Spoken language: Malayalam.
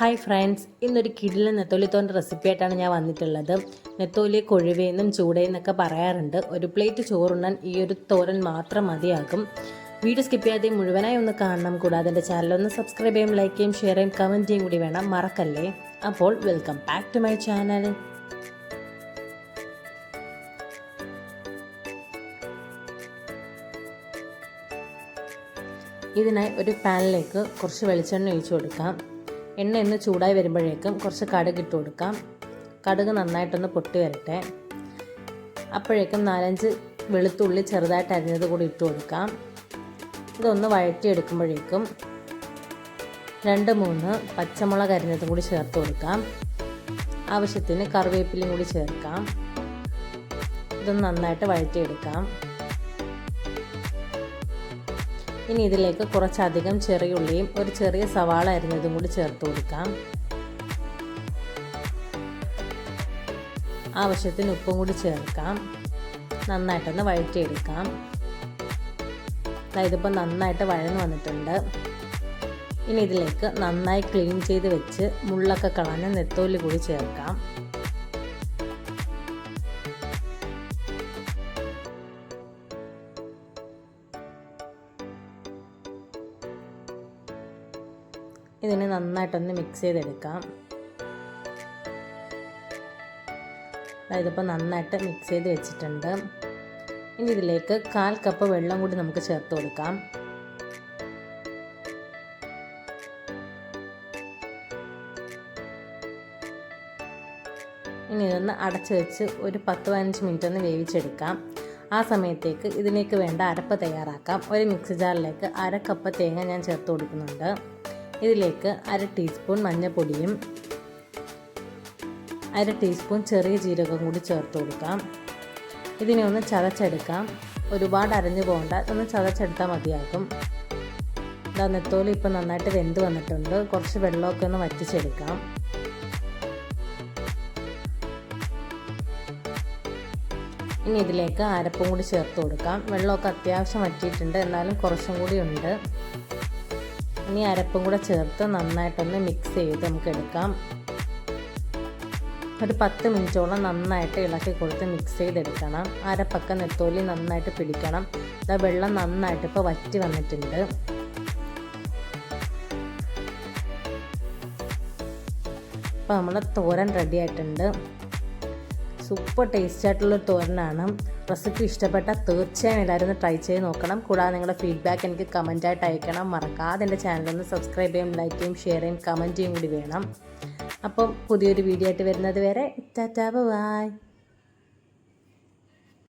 ഹായ് ഫ്രണ്ട്സ്, ഇന്നൊരു കിടിലൻ നെത്തോലിത്തോൻ്റെ റെസിപ്പി ആയിട്ടാണ് ഞാൻ വന്നിട്ടുള്ളത്. നെത്തോലി കൊഴുവേന്നും ചൂടയെന്നൊക്കെ പറയാറുണ്ട്. ഒരു പ്ലേറ്റ് ചോറുണ്ണാൻ ഈ ഒരു തോരൻ മാത്രം മതിയാകും. വീഡിയോ സ്കിപ്പ് ചെയ്യാതെ മുഴുവനായി ഒന്ന് കാണണം. കൂടാതെ എൻ്റെ ചാനലൊന്ന് സബ്സ്ക്രൈബ് ചെയ്യും, ലൈക്ക് ചെയ്യും, ഷെയർ ചെയ്യും, കമൻറ്റ് ചെയ്യും കൂടി വേണം, മറക്കല്ലേ. അപ്പോൾ welcome back to my channel. ഇതിനായി ഒരു പാനിലേക്ക് കുറച്ച് വെളിച്ചെണ്ണ ഒഴിച്ചു കൊടുക്കാം. എണ്ണ ഒന്ന് ചൂടായി വരുമ്പോഴേക്കും കുറച്ച് കടുക് ഇട്ട് കൊടുക്കാം. കടുക് നന്നായിട്ടൊന്ന് പൊട്ടി വരട്ടെ. അപ്പോഴേക്കും 4-5 വെളുത്തുള്ളി ചെറുതായിട്ട് അരിഞ്ഞത് കൂടി ഇട്ട് കൊടുക്കാം. ഇതൊന്ന് വഴറ്റിയെടുക്കുമ്പോഴേക്കും 2-3 പച്ചമുളക് അരിഞ്ഞതും കൂടി ചേർത്ത് കൊടുക്കാം. ആവശ്യത്തിന് കറിവേപ്പിലയും കൂടി ചേർക്കാം. ഇതൊന്ന് നന്നായിട്ട് വഴറ്റിയെടുക്കാം. ഇനി ഇതിലേക്ക് കുറച്ചധികം ചെറിയ ഉള്ളിയും ഒരു ചെറിയ സവാള അരിഞ്ഞതും കൂടി ചേർത്ത് കൊടുക്കാം. ആവശ്യത്തിന് ഉപ്പും കൂടി ചേർക്കാം. നന്നായിട്ടൊന്ന് വഴറ്റിയെടുക്കാം. ഇതിപ്പോൾ നന്നായിട്ട് വഴന്നു വന്നിട്ടുണ്ട്. ഇനി ഇതിലേക്ക് നന്നായി ക്ലീൻ ചെയ്ത് വെച്ച് മുള്ളൊക്കെ കളഞ്ഞ് നെത്തോലി കൂടി ചേർക്കാം. ഇതിനെ നന്നായിട്ടൊന്ന് മിക്സ് ചെയ്തെടുക്കാം. ഇതിപ്പോൾ നന്നായിട്ട് മിക്സ് ചെയ്ത് വെച്ചിട്ടുണ്ട്. ഇനി ഇതിലേക്ക് 1/4 കപ്പ് വെള്ളം കൂടി നമുക്ക് ചേർത്ത് കൊടുക്കാം. ഇനി ഇതൊന്ന് അടച്ച് വെച്ച് ഒരു 10-15 മിനിറ്റ് ഒന്ന് വേവിച്ചെടുക്കാം. ആ സമയത്തേക്ക് ഇതിലേക്ക് വേണ്ട അരപ്പ് തയ്യാറാക്കാം. ഒരു മിക്സി ജാറിലേക്ക് 1/2 കപ്പ് തേങ്ങ ഞാൻ ചേർത്ത് കൊടുക്കുന്നുണ്ട്. ഇതിലേക്ക് 1/2 ടീസ്പൂൺ മഞ്ഞൾപ്പൊടിയും 1/2 ടീസ്പൂൺ ചെറിയ ജീരകം കൂടി ചേർത്ത് കൊടുക്കാം. ഇതിനെ ഒന്ന് ചതച്ചെടുക്കാം. ഒരുപാട് അരഞ്ഞു പോകണ്ട, ഒന്ന് ചതച്ചെടുത്താൽ മതിയാകും. നെത്തോലി ഇപ്പം നന്നായിട്ട് വെന്ത് വന്നിട്ടുണ്ട്. കുറച്ച് വെള്ളമൊക്കെ ഒന്ന് വറ്റിച്ചെടുക്കാം. ഇനി ഇതിലേക്ക് അരപ്പും കൂടി ചേർത്ത് കൊടുക്കാം. വെള്ളമൊക്കെ അത്യാവശ്യം വറ്റിയിട്ടുണ്ട്, എന്നാലും കുറച്ചും കൂടി ഉണ്ട്. ഇനി അരപ്പും കൂടെ ചേർത്ത് നന്നായിട്ടൊന്ന് മിക്സ് ചെയ്ത് നമുക്ക് എടുക്കാം. ഒരു 10 മിനിറ്റോളം നന്നായിട്ട് ഇളക്കി കൊടുത്ത് മിക്സ് ചെയ്തെടുക്കണം. അരപ്പൊക്കെ നെത്തോലി നന്നായിട്ട് പിടിക്കണം. വെള്ളം നന്നായിട്ട് ഇപ്പോൾ വറ്റി വന്നിട്ടുണ്ട്. ഇപ്പോൾ നമ്മുടെ തോരൻ റെഡി ആയിട്ടുണ്ട്. സൂപ്പർ ടേസ്റ്റി ആയിട്ടുള്ളൊരു തോരനാണ്. റെസിപ്പി ഇഷ്ടപ്പെട്ടാൽ തീർച്ചയായും എല്ലാവരും ഒന്ന് ട്രൈ ചെയ്ത് നോക്കണം. കൂടാതെ നിങ്ങളുടെ ഫീഡ്ബാക്ക് എനിക്ക് കമൻറ്റായിട്ട് അയക്കണം. മറക്കാതെ എൻ്റെ ചാനലൊന്ന് സബ്സ്ക്രൈബ് ചെയ്യും, ലൈക്ക് ചെയ്യും, ഷെയർ ചെയ്യും, കമൻറ്റ് ചെയ്യും കൂടി വേണം. അപ്പം പുതിയൊരു വീഡിയോ ആയിട്ട് വരുന്നത് വരെ ടാറ്റാ ബൈ.